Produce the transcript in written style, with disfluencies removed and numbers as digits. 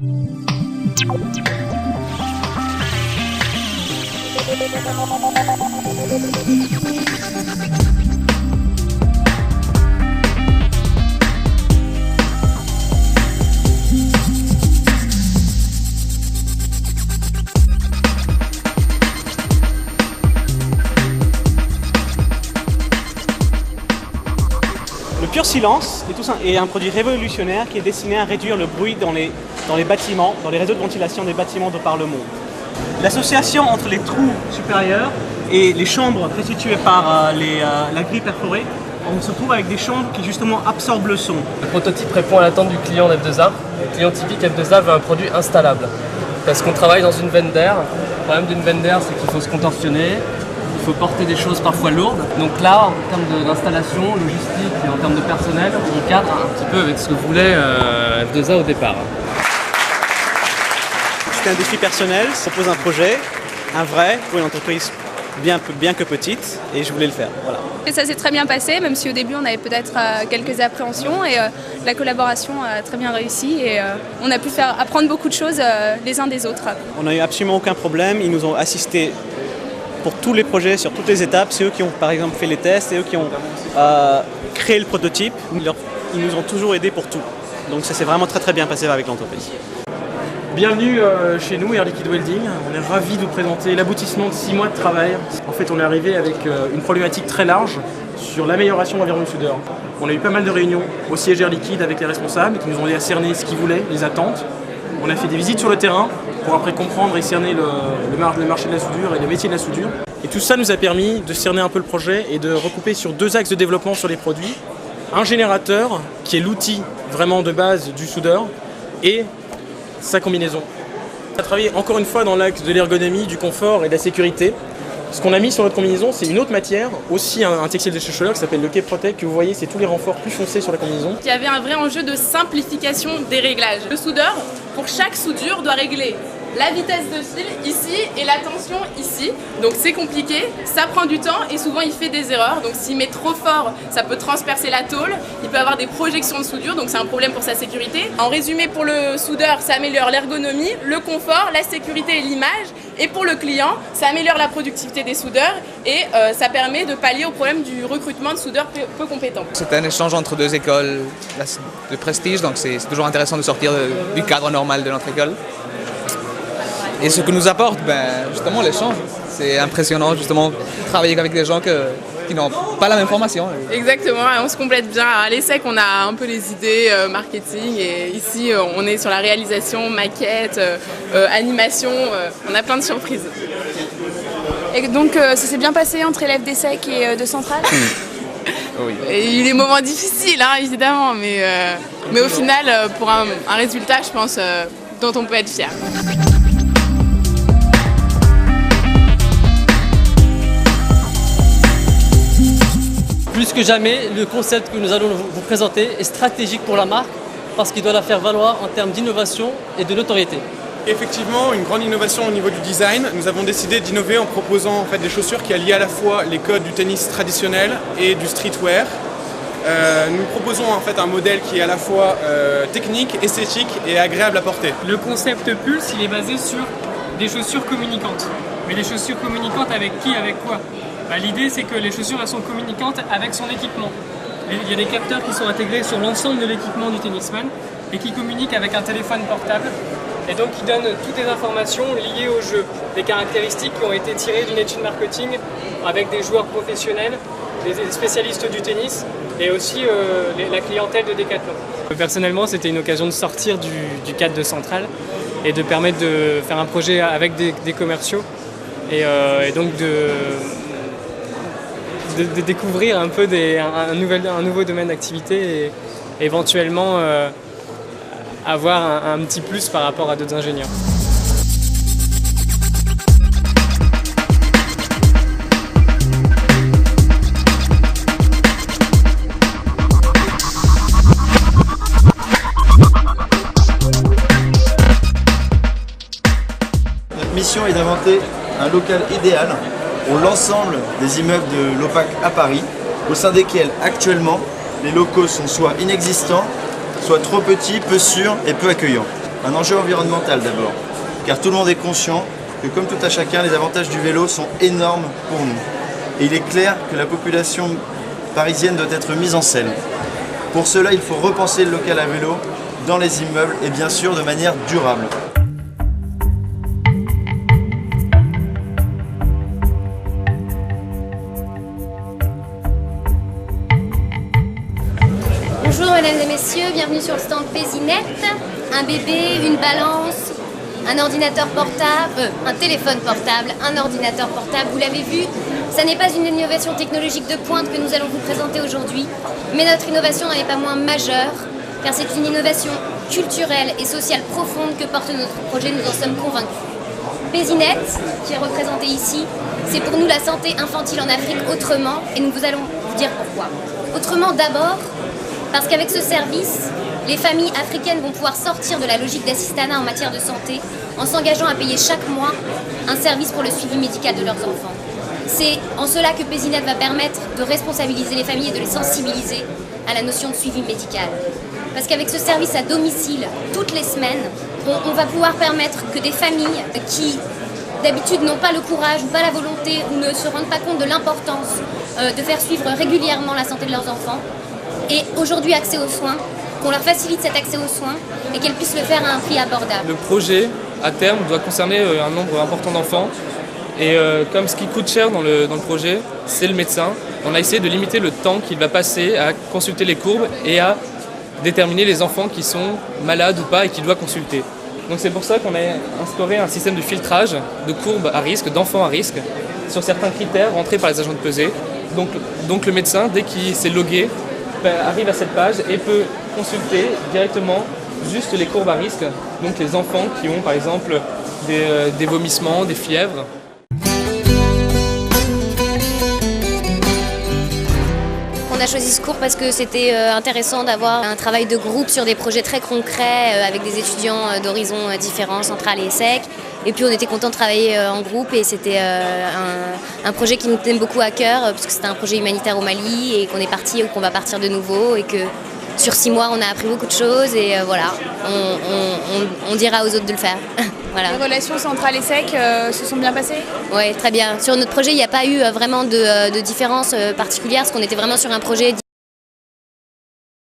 Le Pur Silence est un produit révolutionnaire qui est destiné à réduire le bruit dans les bâtiments, dans les réseaux de ventilation des bâtiments de par le monde. L'association entre les trous supérieurs et les chambres constituées par la grille perforée, on se trouve avec des chambres qui justement absorbent le son. Le prototype répond à l'attente du client F2A. Le client typique F2A veut un produit installable. Parce qu'on travaille dans une veine d'air. Le problème d'une veine d'air, c'est qu'il faut se contorsionner. Il faut porter des choses parfois lourdes. Donc là, en termes d'installation, logistique et en termes de personnel, on cadre un petit peu avec ce que voulait F2A au départ. C'était un défi personnel, ça propose un projet, un vrai, pour une entreprise bien que petite, et je voulais le faire. Voilà. Et ça s'est très bien passé, même si au début on avait peut-être quelques appréhensions, et la collaboration a très bien réussi, et on a pu faire apprendre beaucoup de choses les uns des autres. On n'a eu absolument aucun problème, ils nous ont assistés pour tous les projets, sur toutes les étapes. C'est eux qui ont par exemple fait les tests, c'est eux qui ont créé le prototype. Ils nous ont toujours aidés pour tout. Donc ça s'est vraiment très bien passé avec l'entreprise. Bienvenue chez nous, Air Liquide Welding. On est ravis de vous présenter l'aboutissement de 6 mois de travail. En fait, on est arrivé avec une problématique très large sur l'amélioration de l'environnement du soudeur. On a eu pas mal de réunions au siège Air Liquide avec les responsables qui nous ont aidé à cerner ce qu'ils voulaient, les attentes. On a fait des visites sur le terrain pour après comprendre et cerner le marché de la soudure et le métier de la soudure. Et tout ça nous a permis de cerner un peu le projet et de recouper sur 2 axes de développement sur les produits. Un générateur, qui est l'outil vraiment de base du soudeur, et sa combinaison. On a travaillé encore une fois dans l'axe de l'ergonomie, du confort et de la sécurité. Ce qu'on a mis sur notre combinaison, c'est une autre matière, aussi un textile de chez Schoeller qui s'appelle le K-Protect, que vous voyez, c'est tous les renforts plus foncés sur la combinaison. Il y avait un vrai enjeu de simplification des réglages. Le soudeur, pour chaque soudure, doit régler la vitesse de fil ici et la tension ici. Donc c'est compliqué, ça prend du temps et souvent il fait des erreurs. Donc s'il met trop fort, ça peut transpercer la tôle. Il peut avoir des projections de soudure, donc c'est un problème pour sa sécurité. En résumé, pour le soudeur, ça améliore l'ergonomie, le confort, la sécurité et l'image. Et pour le client, ça améliore la productivité des soudeurs et ça permet de pallier au problème du recrutement de soudeurs peu compétents. C'est un échange entre 2 écoles de prestige, donc c'est toujours intéressant de sortir du cadre normal de notre école. Et ce que nous apporte, justement, l'échange. C'est impressionnant, justement, de travailler avec des gens qui n'ont pas la même formation. Exactement, on se complète bien. À l'ESSEC, on a un peu les idées marketing et ici, on est sur la réalisation, maquette, animation. On a plein de surprises. Et donc ça s'est bien passé entre élèves d'ESSEC et de Centrale. Oui. Et il y a eu des moments difficiles, hein, évidemment, mais au final, pour un résultat, je pense, dont on peut être fier. Plus que jamais, le concept que nous allons vous présenter est stratégique pour la marque parce qu'il doit la faire valoir en termes d'innovation et de notoriété. Effectivement, une grande innovation au niveau du design. Nous avons décidé d'innover en proposant des chaussures qui allient à la fois les codes du tennis traditionnel et du streetwear. Nous proposons un modèle qui est à la fois technique, esthétique et agréable à porter. Le concept Pulse, il est basé sur des chaussures communicantes. Mais les chaussures communicantes avec qui, avec quoi ? L'idée, c'est que les chaussures elles sont communicantes avec son équipement. Il y a des capteurs qui sont intégrés sur l'ensemble de l'équipement du tennisman et qui communiquent avec un téléphone portable et donc qui donnent toutes les informations liées au jeu, des caractéristiques qui ont été tirées d'une étude marketing avec des joueurs professionnels, des spécialistes du tennis et aussi la clientèle de Decathlon. Personnellement, c'était une occasion de sortir du cadre de Centrale et de permettre de faire un projet avec des commerciaux et donc de découvrir un peu un nouveau domaine d'activité et éventuellement avoir un petit plus par rapport à d'autres ingénieurs. Notre mission est d'inventer un local idéal pour l'ensemble des immeubles de l'OPAC à Paris, au sein desquels actuellement les locaux sont soit inexistants, soit trop petits, peu sûrs et peu accueillants. Un enjeu environnemental d'abord, car tout le monde est conscient que comme tout à chacun, les avantages du vélo sont énormes pour nous. Et il est clair que la population parisienne doit être mise en scène. Pour cela, il faut repenser le local à vélo dans les immeubles et bien sûr de manière durable. Bonjour mesdames et messieurs, bienvenue sur le stand Pézinette. Un bébé, une balance, un ordinateur portable, un téléphone portable, un ordinateur portable, vous l'avez vu, ça n'est pas une innovation technologique de pointe que nous allons vous présenter aujourd'hui, mais notre innovation n'en est pas moins majeure, car c'est une innovation culturelle et sociale profonde que porte notre projet, nous en sommes convaincus. Pézinette, qui est représenté ici, c'est pour nous la santé infantile en Afrique autrement, et nous allons vous dire pourquoi. Autrement d'abord, parce qu'avec ce service, les familles africaines vont pouvoir sortir de la logique d'assistanat en matière de santé en s'engageant à payer chaque mois un service pour le suivi médical de leurs enfants. C'est en cela que Pézinette va permettre de responsabiliser les familles et de les sensibiliser à la notion de suivi médical. Parce qu'avec ce service à domicile, toutes les semaines, on va pouvoir permettre que des familles qui d'habitude n'ont pas le courage ou pas la volonté ou ne se rendent pas compte de l'importance de faire suivre régulièrement la santé de leurs enfants aient aujourd'hui accès aux soins, qu'on leur facilite cet accès aux soins et qu'elles puissent le faire à un prix abordable. Le projet, à terme, doit concerner un nombre important d'enfants. Et comme ce qui coûte cher dans le projet, c'est le médecin, on a essayé de limiter le temps qu'il va passer à consulter les courbes et à déterminer les enfants qui sont malades ou pas et qui doit consulter. Donc c'est pour ça qu'on a instauré un système de filtrage de courbes à risque, d'enfants à risque, sur certains critères rentrés par les agents de pesée. Donc le médecin, dès qu'il s'est logué, arrive à cette page et peut consulter directement juste les courbes à risque, donc les enfants qui ont par exemple des vomissements, des fièvres. On a choisi ce cours parce que c'était intéressant d'avoir un travail de groupe sur des projets très concrets avec des étudiants d'horizons différents, Centrale et ESSEC. Et puis on était content de travailler en groupe et c'était un projet qui nous tenait beaucoup à cœur parce que c'était un projet humanitaire au Mali et qu'on est parti ou qu'on va partir de nouveau et que sur 6 mois on a appris beaucoup de choses et voilà, on dira aux autres de le faire. Voilà. Les relations Centrale-ESSEC se sont bien passées ? Oui, très bien. Sur notre projet, il n'y a pas eu vraiment de différence particulière parce qu'on était vraiment sur un projet